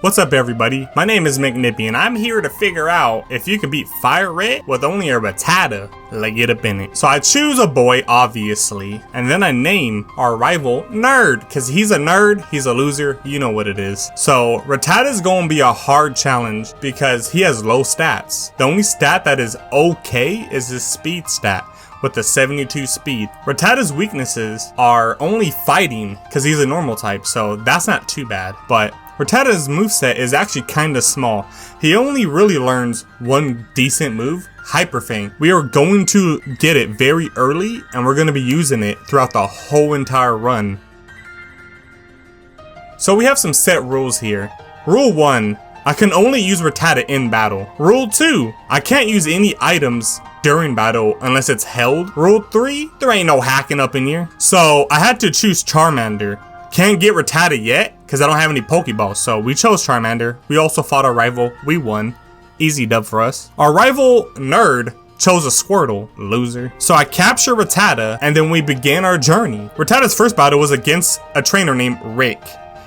What's up everybody, my name is McNippy and I'm here to figure out if you can beat FireRed with only a Rattata. Let's get up in it. So I choose a boy obviously, and then I name our rival Nerd, cause he's a nerd, he's a loser, you know what it is. So Rattata is gonna be a hard challenge because he has low stats. The only stat that is okay is his speed stat with the 72 speed. Rattata's weaknesses are only fighting because he's a normal type, so that's not too bad. But Rattata's moveset is actually kinda small. He only really learns one decent move, Hyper Fang. We are going to get it very early and we're gonna be using it throughout the whole entire run. So we have some set rules here. Rule 1, I can only use Rattata in battle. Rule 2, I can't use any items during battle unless it's held. Rule 3, there ain't no hacking up in here. So I had to choose Charmander. Can't get Rattata yet because I don't have any Pokeballs, so we chose Charmander. We also fought our rival, we won. Easy dub for us. Our rival Nerd chose a Squirtle, loser. So I capture Rattata and then we began our journey. Rattata's first battle was against a trainer named Rick.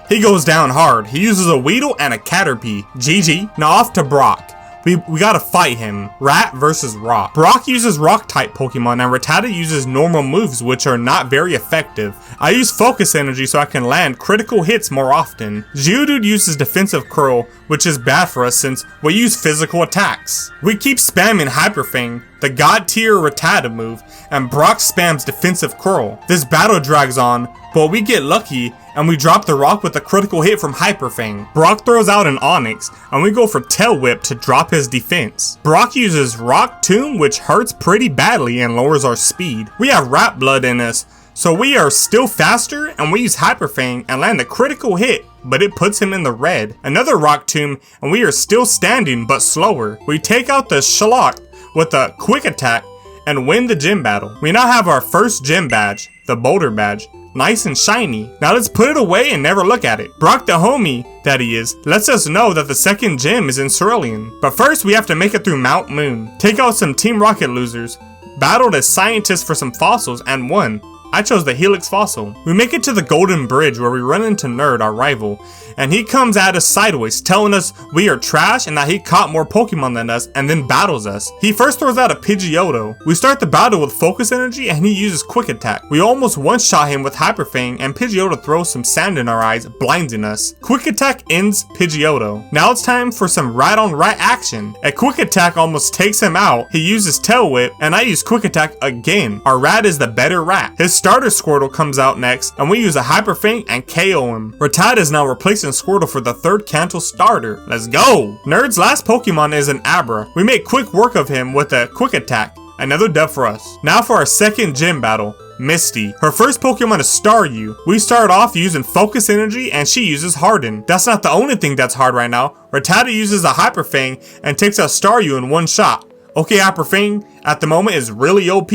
He goes down hard. He uses a Weedle and a Caterpie. GG. Now off to Brock. We gotta fight him. Rat versus Rock. Brock uses rock type Pokemon and Rattata uses normal moves which are not very effective. I use focus energy so I can land critical hits more often. Geodude uses defensive curl, which is bad for us since we use physical attacks. We keep spamming Hyper Fang, the god tier Rattata move, and Brock spams defensive curl. This battle drags on, but we get lucky and we drop the rock with a critical hit from Hyper Fang. Brock throws out an Onix and we go for Tail Whip to drop his defense. Brock uses Rock Tomb, which hurts pretty badly and lowers our speed. We have Rat Blood in us, so we are still faster and we use Hyper Fang and land a critical hit, but it puts him in the red. Another Rock Tomb and we are still standing but slower. We take out the Shellot with a quick attack and win the gym battle. We now have our first gym badge, the Boulder badge. Nice and shiny. Now let's put it away and never look at it. Brock the homie that he is lets us know that the second gym is in Cerulean. But first we have to make it through Mount Moon. Take out some Team Rocket losers. Battled as scientists for some fossils and won. I chose the Helix fossil. We make it to the Golden Bridge where we run into Nerd, our rival, and he comes at us sideways telling us we are trash and that he caught more Pokemon than us and then battles us. He first throws out a Pidgeotto. We start the battle with focus energy and he uses quick attack. We almost one-shot him with Hyper Fang and Pidgeotto throws some sand in our eyes, blinding us. Quick attack ends Pidgeotto. Now it's time for some rat on rat action. A quick attack almost takes him out. He uses Tail Whip and I use quick attack again. Our rat is the better rat. His starter Squirtle comes out next and we use a Hyper Fang and KO him. Rattata is now replacing Squirtle for the third Kanto starter. Let's go! Nerd's last Pokemon is an Abra. We make quick work of him with a quick attack. Another dub for us. Now for our second gym battle. Misty. Her first Pokemon is Staryu. We start off using focus energy and she uses Harden. That's not the only thing that's hard right now. Rattata uses a Hyper Fang and takes out Staryu in one shot. Okay, Hyper Fang at the moment is really OP.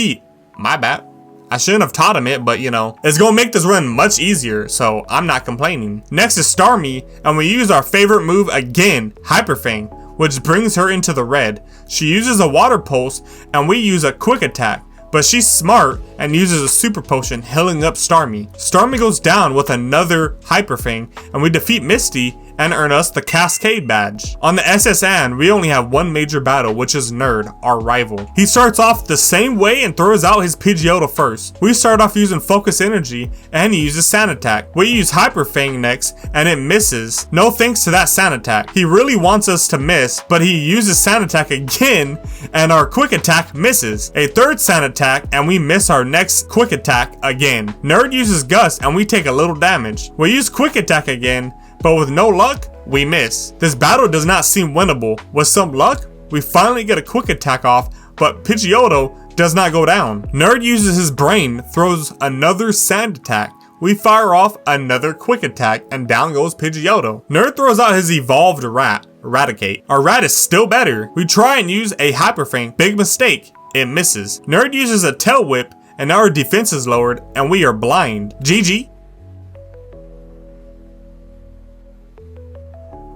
My bad. I shouldn't have taught him it, but you know, it's gonna make this run much easier, so I'm not complaining. Next is Starmie, and we use our favorite move again, Hyper Fang, which brings her into the red. She uses a Water Pulse, and we use a quick attack, but she's smart and uses a Super Potion, healing up Starmie. Starmie goes down with another Hyper Fang, and we defeat Misty and earn us the Cascade badge. On the SSN, we only have one major battle, which is Nerd, our rival. He starts off the same way and throws out his Pidgeotto first. We start off using focus energy and he uses Sand Attack. We use Hyper Fang next and it misses. No thanks to that Sand Attack. He really wants us to miss, but he uses Sand Attack again and our quick attack misses. A third Sand Attack and we miss our next quick attack again. Nerd uses Gust and we take a little damage. We use quick attack again, but with no luck, we miss. This battle does not seem winnable. With some luck, we finally get a quick attack off, but Pidgeotto does not go down. Nerd uses his brain, throws another Sand Attack. We fire off another quick attack and down goes Pidgeotto. Nerd throws out his evolved rat, Raticate. Our rat is still better. We try and use a Hyper Fang. Big mistake. It misses. Nerd uses a Tail Whip and now our defense is lowered and we are blind. GG.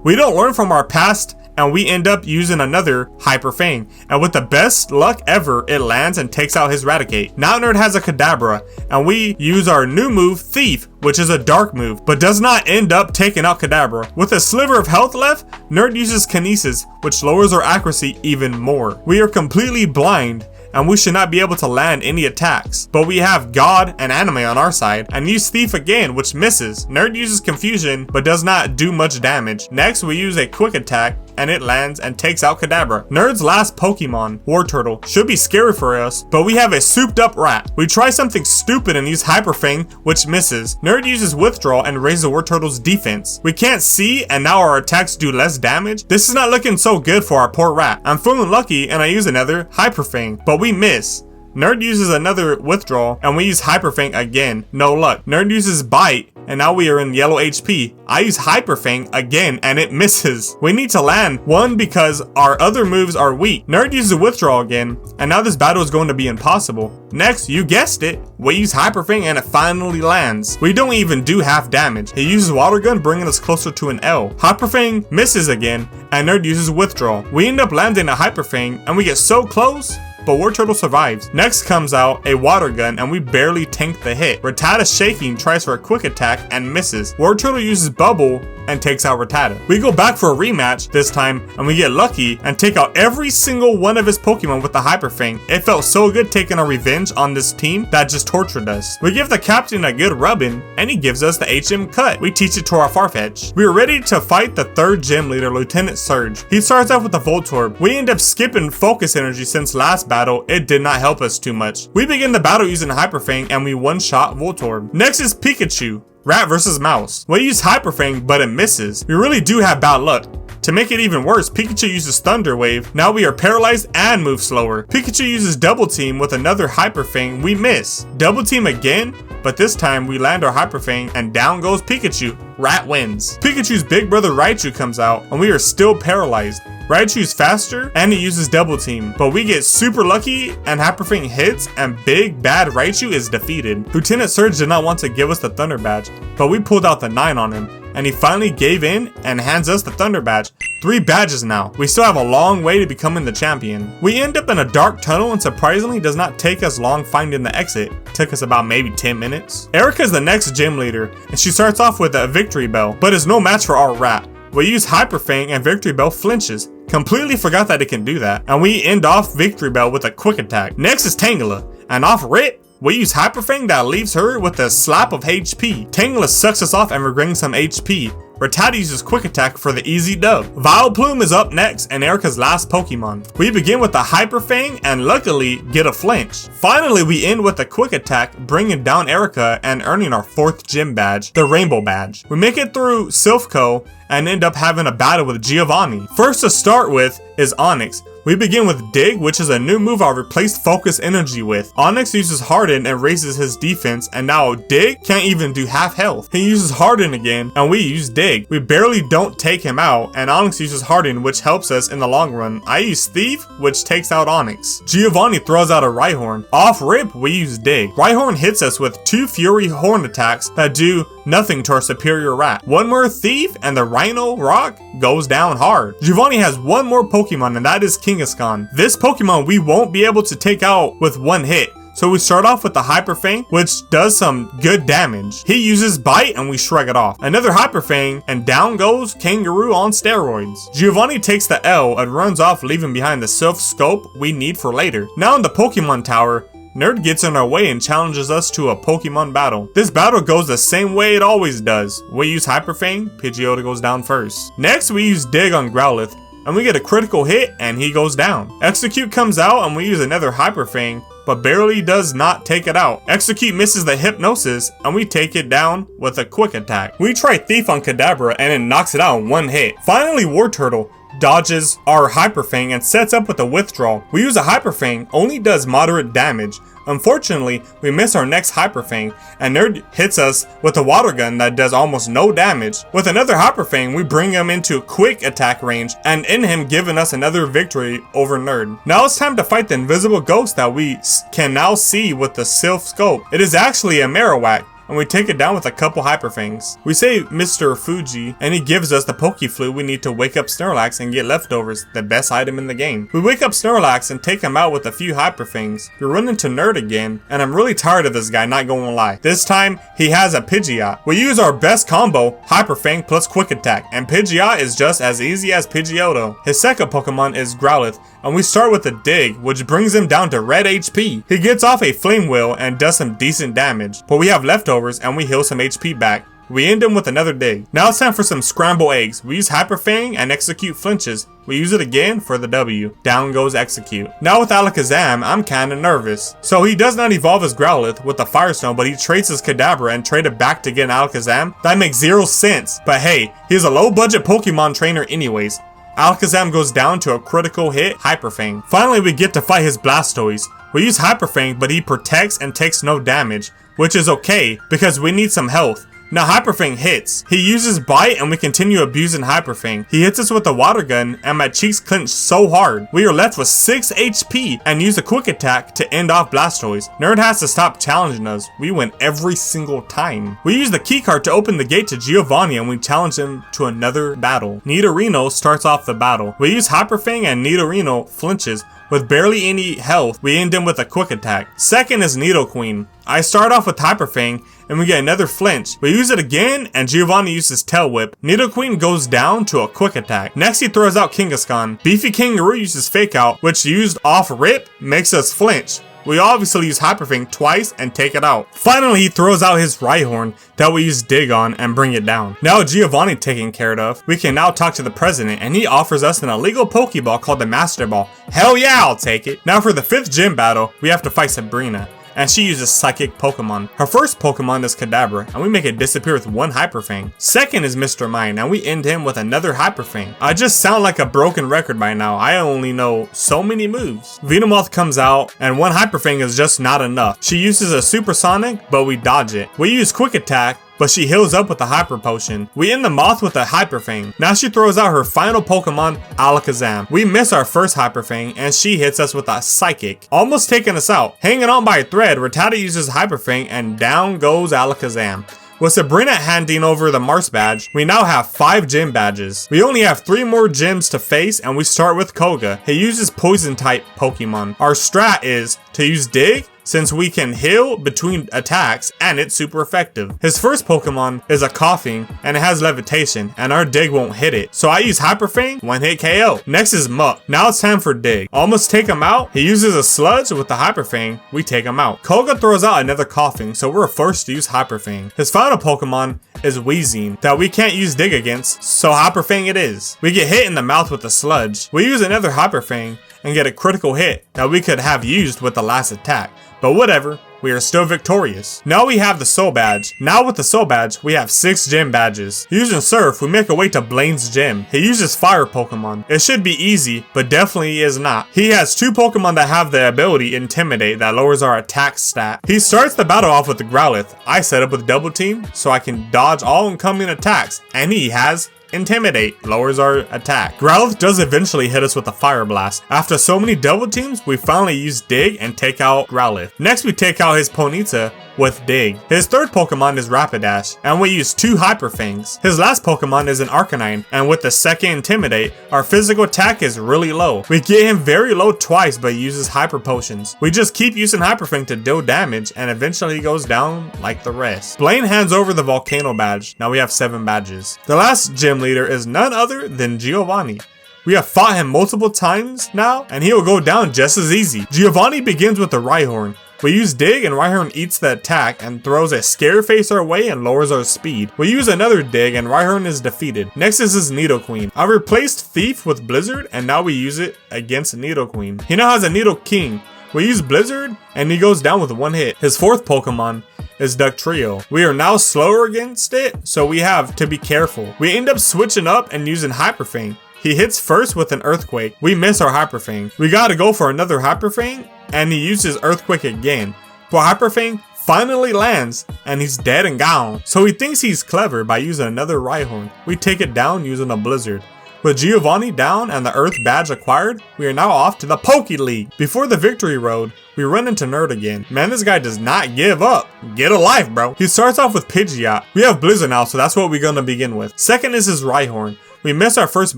We don't learn from our past and we end up using another Hyper Fang. And with the best luck ever, it lands and takes out his Raticate. Now Nerd has a Kadabra, and we use our new move, Thief, which is a dark move, but does not end up taking out Kadabra. With a sliver of health left, Nerd uses Kinesis, which lowers our accuracy even more. We are completely blind, and we should not be able to land any attacks. But we have God and Anime on our side, and use Thief again, which misses. Nerd uses Confusion, but does not do much damage. Next, we use a Quick Attack, and it lands and takes out Kadabra. Nerd's last Pokemon, Wartortle, should be scary for us, but we have a souped up rat. We try something stupid and use Hyper Fang, which misses. Nerd uses Withdrawal and raises Wartortle's defense. We can't see, and now our attacks do less damage. This is not looking so good for our poor rat. I'm feeling lucky, and I use another Hyper Fang, but we miss. Nerd uses another Withdrawal, and we use Hyper Fang again. No luck. Nerd uses Bite, and now we are in yellow HP. I use Hyper Fang again, and it misses. We need to land one because our other moves are weak. Nerd uses Withdrawal again, and now this battle is going to be impossible. Next, you guessed it, we use Hyper Fang and it finally lands. We don't even do half damage. He uses Water Gun, bringing us closer to an L. Hyper Fang misses again, and Nerd uses Withdrawal. We end up landing a Hyper Fang, and we get so close, but Wartortle survives. Next comes out a Water Gun, and we barely tank the hit. Rattata shaking tries for a Quick Attack and misses. Wartortle uses Bubble and takes out Rattata. We go back for a rematch this time, and we get lucky and take out every single one of his Pokemon with the Hyper Fang. It felt so good taking our revenge on this team that just tortured us. We give the captain a good rubbing, and he gives us the HM cut. We teach it to our Farfetch. We are ready to fight the third gym leader, Lieutenant Surge. He starts off with the Voltorb. We end up skipping Focus Energy since last battle. It did not help us too much. We begin the battle using Hyper Fang, and we one-shot Voltorb. Next is Pikachu. Rat versus Mouse. We use Hyper Fang, but it misses. We really do have bad luck. To make it even worse, Pikachu uses Thunder Wave. Now we are paralyzed and move slower. Pikachu uses Double Team with another Hyper Fang. We miss. Double Team again, but this time we land our Hyper Fang and down goes Pikachu. Rat wins. Pikachu's big brother Raichu comes out, and we are still paralyzed. Raichu's faster, and he uses Double Team, but we get super lucky and Hyper Fang hits, and big bad Raichu is defeated. Lieutenant Surge did not want to give us the Thunder Badge, but we pulled out the 9 on him, and he finally gave in and hands us the Thunder Badge. 3 badges now. We still have a long way to becoming the champion. We end up in a dark tunnel, and surprisingly does not take us long finding the exit. Took us about maybe 10 minutes. Erica is the next gym leader, and she starts off with a Victory Bell, but is no match for our rat. We use Hyper Fang and Victory Bell flinches. Completely forgot that it can do that. And we end off Victory Bell with a Quick Attack. Next is Tangela, and off rip, we use Hyper Fang that leaves her with a slap of HP. Tangela sucks us off and regains some HP. Rattata uses Quick Attack for the easy dub. Vileplume is up next, and Erica's last Pokemon. We begin with the Hyper Fang and luckily get a flinch. Finally, we end with a Quick Attack, bringing down Erica and earning our 4th gym badge, the Rainbow Badge. We make it through Silphco and end up having a battle with Giovanni. First to start with is Onyx. We begin with Dig, which is a new move I'll replace Focus Energy with. Onyx uses Harden and raises his defense, and now Dig can't even do half health. He uses Harden again, and we use Dig. We barely don't take him out, and Onyx uses Harden, which helps us in the long run. I use Thief, which takes out Onyx. Giovanni throws out a Rhyhorn. Off rip, we use Dig. Rhyhorn hits us with 2 Fury Horn attacks that do nothing to our superior rat. One more Thief, and the Rhino Rock goes down hard. Giovanni has one more Pokemon, and that is Kangaskhan. This Pokemon we won't be able to take out with one hit. So we start off with the Hyper Fang, which does some good damage. He uses Bite and we shrug it off. Another Hyper Fang, and down goes Kangaroo on steroids. Giovanni takes the L and runs off, leaving behind the Silph Scope we need for later. Now in the Pokemon Tower, Nerd gets in our way and challenges us to a Pokemon battle. This battle goes the same way it always does. We use Hyper Fang, Pidgeotto goes down first. Next we use Dig on Growlithe, and we get a critical hit and he goes down. Execute comes out and we use another Hyper Fang, but barely does not take it out. Execute misses the Hypnosis and we take it down with a Quick Attack. We try Thief on Kadabra and it knocks it out in one hit. Finally, Wartortle dodges our Hyper Fang and sets up with a Withdrawal. We use a Hyper Fang, only does moderate damage. Unfortunately, we miss our next Hyper Fang, and Nerd hits us with a Water Gun that does almost no damage. With another Hyper Fang, we bring him into Quick Attack range, and in him giving us another victory over Nerd. Now it's time to fight the invisible ghost that we can now see with the Silph Scope. It is actually a Marowak. and we take it down with a couple Hyper Fangs. We save Mr. Fuji, and he gives us the Poke Flute we need to wake up Snorlax and get leftovers, the best item in the game. We wake up Snorlax and take him out with a few Hyper Fangs. We run into Nerd again, and I'm really tired of this guy, not gonna lie. This time, he has a Pidgeot. We use our best combo, Hyper Fang plus Quick Attack, and Pidgeot is just as easy as Pidgeotto. His second Pokemon is Growlithe, and we start with a Dig, which brings him down to red HP. He gets off a Flame Wheel and does some decent damage, but we have leftovers and we heal some HP back. We end him with another Dig. Now it's time for some Scramble Eggs. We use Hyper Fang and Execute flinches. We use it again for the W. Down goes Execute. Now with Alakazam, I'm kinda nervous. So he does not evolve his Growlithe with the Firestone, but he trades his Kadabra and trade it back to get an Alakazam. That makes zero sense. But hey, he's a low budget Pokemon trainer anyways. Alakazam goes down to a critical hit, Hyper Fang. Finally, we get to fight his Blastoise. We use Hyper Fang, but he protects and takes no damage, which is okay because we need some health. Now Hyper Fang hits. He uses Bite and we continue abusing Hyper Fang. He hits us with a Water Gun and my cheeks clench so hard. We are left with 6 HP and use a Quick Attack to end off Blastoise. Nerd has to stop challenging us. We win every single time. We use the keycard to open the gate to Giovanni and we challenge him to another battle. Nidorino starts off the battle. We use Hyper Fang and Nidorino flinches. With barely any health, we end him with a Quick Attack. Second is Nidoqueen. I start off with Hyper Fang and we get another flinch. We use it again and Giovanni uses Tail Whip. Nidoqueen goes down to a Quick Attack. Next he throws out Kangaskhan. Beefy Kangaroo uses Fake Out, which used off Rip makes us flinch. We obviously use Hyper Fang twice and take it out. Finally, he throws out his Rhyhorn that we use Dig on and bring it down. Now Giovanni taken care of, we can now talk to the president and he offers us an illegal Pokeball called the Master Ball. Hell yeah, I'll take it. Now for the 5th gym battle, we have to fight Sabrina. And she uses Psychic Pokemon. Her first Pokemon is Kadabra, and we make it disappear with 1 Hyper Fang. Second is Mr. Mime, and we end him with another Hyper Fang. I just sound like a broken record by now. I only know so many moves. Venomoth comes out, and 1 Hyper Fang is just not enough. She uses a Supersonic, but we dodge it. We use Quick Attack, but she heals up with a Hyper Potion. We end the Moth with a Hyper Fang. Now she throws out her final Pokemon, Alakazam. We miss our first Hyper Fang, and she hits us with a Psychic, almost taking us out. Hanging on by a thread, Rattata uses Hyper Fang, and down goes Alakazam. With Sabrina handing over the Mars badge, we now have 5 gym badges. We only have 3 more gyms to face, and we start with Koga. He uses Poison type Pokemon. Our strat is to use Dig, since we can heal between attacks and it's super effective. His first Pokemon is a Coughing and it has Levitation and our Dig won't hit it. So I use Hyper Fang, 1-hit KO. Next is Muck. Now it's time for Dig. Almost take him out. He uses a Sludge with the Hyper Fang. We take him out. Koga throws out another Coughing, so we're forced to use Hyper Fang. His final Pokemon is Weezing that we can't use Dig against, so Hyper Fang it is. We get hit in the mouth with a Sludge. We use another Hyper Fang and get a critical hit that we could have used with the last attack. But whatever, we are still victorious. Now we have the Soul Badge. Now with the Soul Badge, we have 6 gym badges. Using Surf, we make our way to Blaine's gym. He uses Fire Pokemon. It should be easy, but definitely is not. He has 2 Pokemon that have the ability Intimidate that lowers our attack stat. He starts the battle off with the Growlithe. I set up with Double Team so I can dodge all incoming attacks, and he has Intimidate, lowers our attack. Growlithe does eventually hit us with a Fire Blast. After so many double teams, we finally use Dig and take out Growlithe. Next we take out his Ponyta with Dig. His third Pokemon is Rapidash, and we use 2 Hyper Fangs. His last Pokemon is an Arcanine, and with the second Intimidate, our physical attack is really low. We get him very low twice, but he uses Hyper Potions. We just keep using Hyper Fang to deal damage, and eventually he goes down like the rest. Blaine hands over the Volcano Badge. Now we have 7 badges. The last gym leader is none other than Giovanni. We have fought him multiple times now, and he will go down just as easy. Giovanni begins with the Rhyhorn. We use Dig and Rhyhorn eats the attack and throws a Scare Face our way and lowers our speed. We use another Dig and Rhyhorn is defeated. Next is his Nidoqueen. I replaced Thief with Blizzard and now we use it against Nidoqueen. He now has a Nidoking. We use Blizzard and he goes down with 1 hit. His 4th Pokemon is Ductrio. We are now slower against it, so we have to be careful. We end up switching up and using Hyper Fang. He hits first with an Earthquake. We miss our Hyper Fang. We gotta go for another Hyper Fang, and he uses Earthquake again. But Hyper Fang finally lands, and he's dead and gone. So he thinks he's clever by using another Rhyhorn. We take it down using a Blizzard. With Giovanni down and the Earth badge acquired, we are now off to the Poké League. Before the Victory Road, we run into Nerd again. Man, this guy does not give up. Get a life, bro. He starts off with Pidgeot. We have Blizzard now, so that's what we're gonna begin with. Second is his Rhyhorn. We missed our first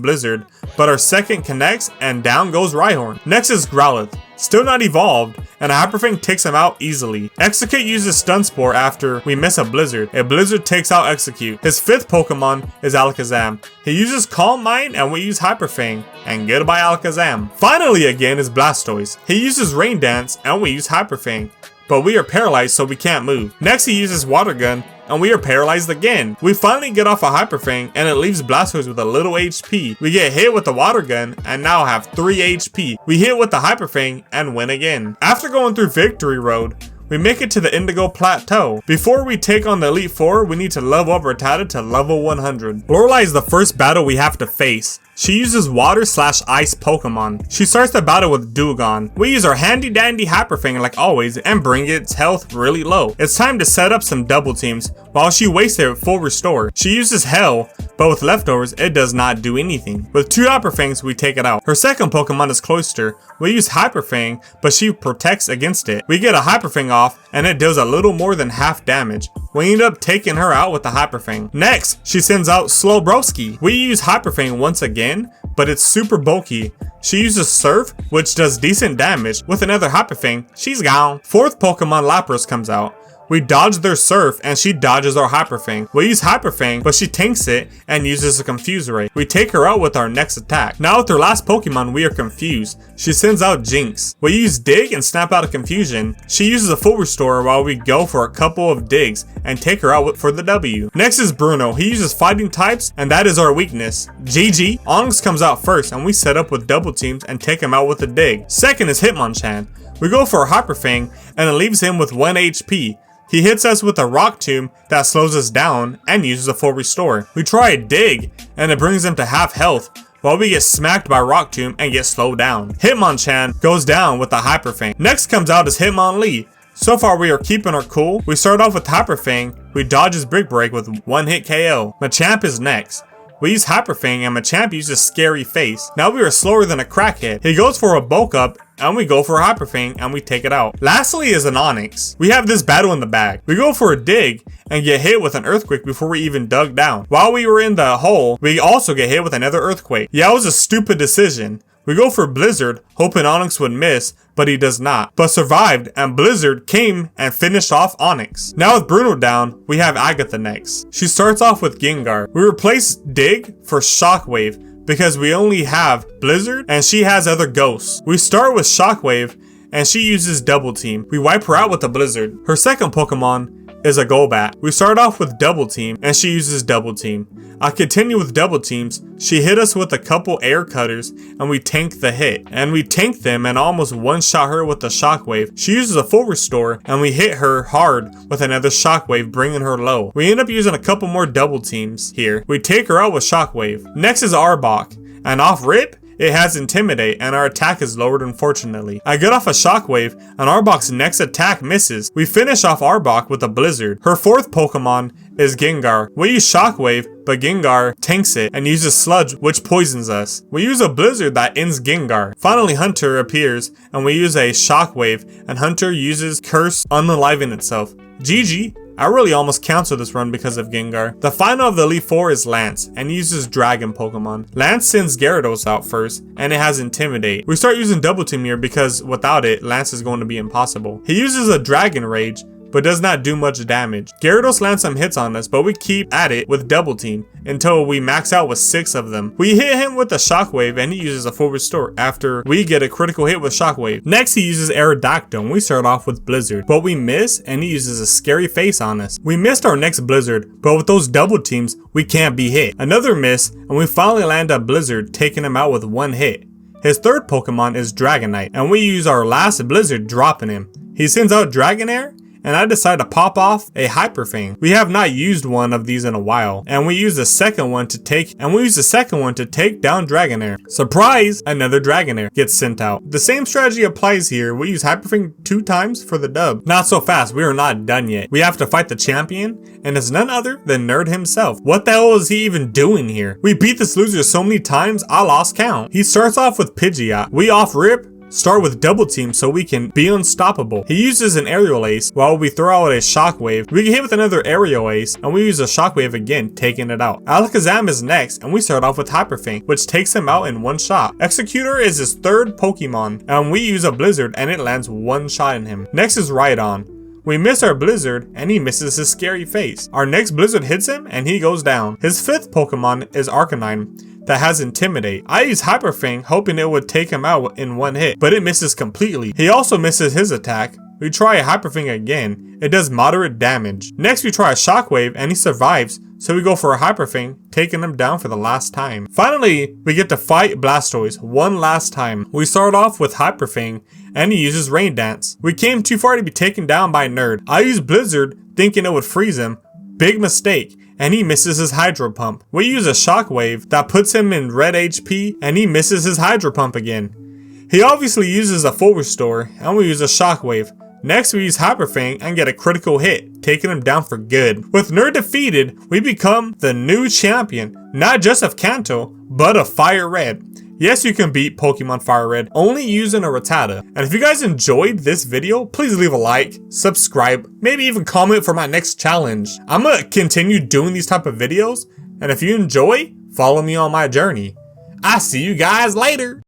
Blizzard, but our second connects and down goes Rhyhorn. Next is Growlithe. Still not evolved, and a Hyper Fang takes him out easily. Execute uses Stun Spore after we miss a Blizzard. A Blizzard takes out Execute. His fifth Pokemon is Alakazam. He uses Calm Mind and we use Hyper Fang. And goodbye Alakazam. Finally again is Blastoise. He uses Rain Dance and we use Hyper Fang. But we are paralyzed so we can't move. Next he uses Water Gun and we are paralyzed again. We finally get off a Hyper Fang and it leaves Blastoise with a little HP. We get hit with the Water Gun and now have 3 HP. We hit with the Hyper Fang and win again. After going through Victory Road, we make it to the Indigo Plateau. Before we take on the Elite Four, we need to level up Rattata to level 100. Lorelei is the first battle we have to face. She uses water/ice Pokemon. She starts the battle with Dewgong. We use our handy dandy Hyper Fang like always and bring its health really low. It's time to set up some double teams while she wastes it with full restore. She uses Hell, but with leftovers it does not do anything. With 2 Hyper Fangs we take it out. Her second Pokemon is Cloyster. We use Hyper Fang, but she protects against it. We get a Hyper Fang off and it does a little more than half damage. We end up taking her out with the Hyper Fang. Next, she sends out Slowbroski. We use Hyper Fang once again, but it's super bulky. She uses Surf, which does decent damage. With another Hyper Fang, she's gone. Fourth Pokemon Lapras comes out. We dodge their Surf and she dodges our Hyper Fang. We use Hyper Fang, but she tanks it and uses a Confuse Ray. We take her out with our next attack. Now with her last Pokemon, we are confused. She sends out Jinx. We use Dig and snap out a Confusion. She uses a full restore while we go for a couple of digs and take her out for the W. Next is Bruno. He uses fighting types and that is our weakness. GG. Onix comes out first and we set up with double teams and take him out with a dig. Second is Hitmonchan. We go for a Hyper Fang and it leaves him with 1 HP. He hits us with a Rock Tomb that slows us down and uses a full restore. We try a Dig and it brings him to half health while we get smacked by Rock Tomb and get slowed down. Hitmonchan goes down with a Hyper Fang. Next comes out is Hitmonlee. So far we are keeping our cool. We start off with Hyper Fang. We dodge his Brick Break with 1-hit KO. Machamp is next. We use Hyper Fang and Machamp uses Scary Face. Now we are slower than a crackhead. He goes for a Bulk Up and we go for a Hyper Fang and we take it out. Lastly is an Onix. We have this battle in the bag. We go for a Dig and get hit with an Earthquake before we even dug down. While we were in the hole, we also get hit with another Earthquake. Yeah, it was a stupid decision. We go for Blizzard, hoping Onix would miss, but he does not. But survived, and Blizzard came and finished off Onix. Now with Bruno down, we have Agatha next. She starts off with Gengar. We replace Dig for Shockwave because we only have Blizzard and she has other ghosts. We start with Shockwave and she uses Double Team. We wipe her out with a Blizzard. Her second Pokemon is a Golbat. We start off with Double Team and she uses Double Team. I continue with Double Teams. She hit us with a couple air cutters and we tank the hit. And we tanked them and almost one-shot her with a Shockwave. She uses a full restore and we hit her hard with another Shockwave, bringing her low. We end up using a couple more Double Teams here. We take her out with Shockwave. Next is Arbok, and off rip, it has Intimidate and our attack is lowered unfortunately. I get off a Shockwave and Arbok's next attack misses. We finish off Arbok with a Blizzard. Her fourth Pokemon is Gengar. We use Shockwave, but Gengar tanks it and uses Sludge, which poisons us. We use a Blizzard that ends Gengar. Finally Hunter appears and we use a Shockwave and Hunter uses Curse, unaliving itself. GG. I really almost canceled this run because of Gengar. The final of the Elite Four is Lance and uses Dragon Pokemon. Lance sends Gyarados out first and it has Intimidate. We start using Double Team here because without it, Lance is going to be impossible. He uses a Dragon Rage but does not do much damage. Gyarados lands some hits on us, but we keep at it with Double Team until we max out with 6 of them. We hit him with a Shockwave and he uses a full restore after we get a critical hit with Shockwave. Next he uses Aerodactyl and we start off with Blizzard, but we miss and he uses a Scary Face on us. We missed our next Blizzard, but with those Double Teams, we can't be hit. Another miss and we finally land a Blizzard, taking him out with 1 hit. His third Pokemon is Dragonite and we use our last Blizzard, dropping him. He sends out Dragonair and I decided to pop off a Hyper Fang. We have not used one of these in a while, and we use the second one to take down Dragonair. Surprise! Another Dragonair gets sent out. The same strategy applies here. We use Hyper Fang 2 times for the dub. Not so fast, we are not done yet. We have to fight the champion, and it's none other than Nerd himself. What the hell is he even doing here? We beat this loser so many times, I lost count. He starts off with Pidgeot. We off rip, start with double team so we can be unstoppable. He uses an aerial ace while we throw out a shockwave. We get hit with another aerial ace and we use a shockwave again, taking it out. Alakazam is next and we start off with Hyper Fang, which takes him out in one shot. Executor is his third Pokemon and we use a Blizzard and it lands one shot in him. Next is Rhydon. We miss our Blizzard and he misses his scary face. Our next Blizzard hits him and he goes down. His fifth Pokemon is Arcanine that has Intimidate. I use Hyper Fang hoping it would take him out in one hit, but it misses completely. He also misses his attack. We try a Hyper Fang again. It does moderate damage. Next we try a Shockwave and he survives, so we go for a Hyper Fang, taking him down for the last time. Finally, we get to fight Blastoise one last time. We start off with Hyper Fang and he uses Rain Dance. We came too far to be taken down by Nerd. I use Blizzard thinking it would freeze him. Big mistake. And he misses his Hydro Pump. We use a Shockwave that puts him in red HP and he misses his Hydro Pump again. He obviously uses a full restore and we use a Shockwave. Next we use Hyper Fang and get a critical hit, taking him down for good. With Nerd defeated, we become the new champion, not just of Kanto, but of FireRed. Yes, you can beat Pokemon FireRed only using a Rattata. And if you guys enjoyed this video, please leave a like, subscribe, maybe even comment for my next challenge. I'm gonna continue doing these type of videos, and if you enjoy, follow me on my journey. I'll see you guys later.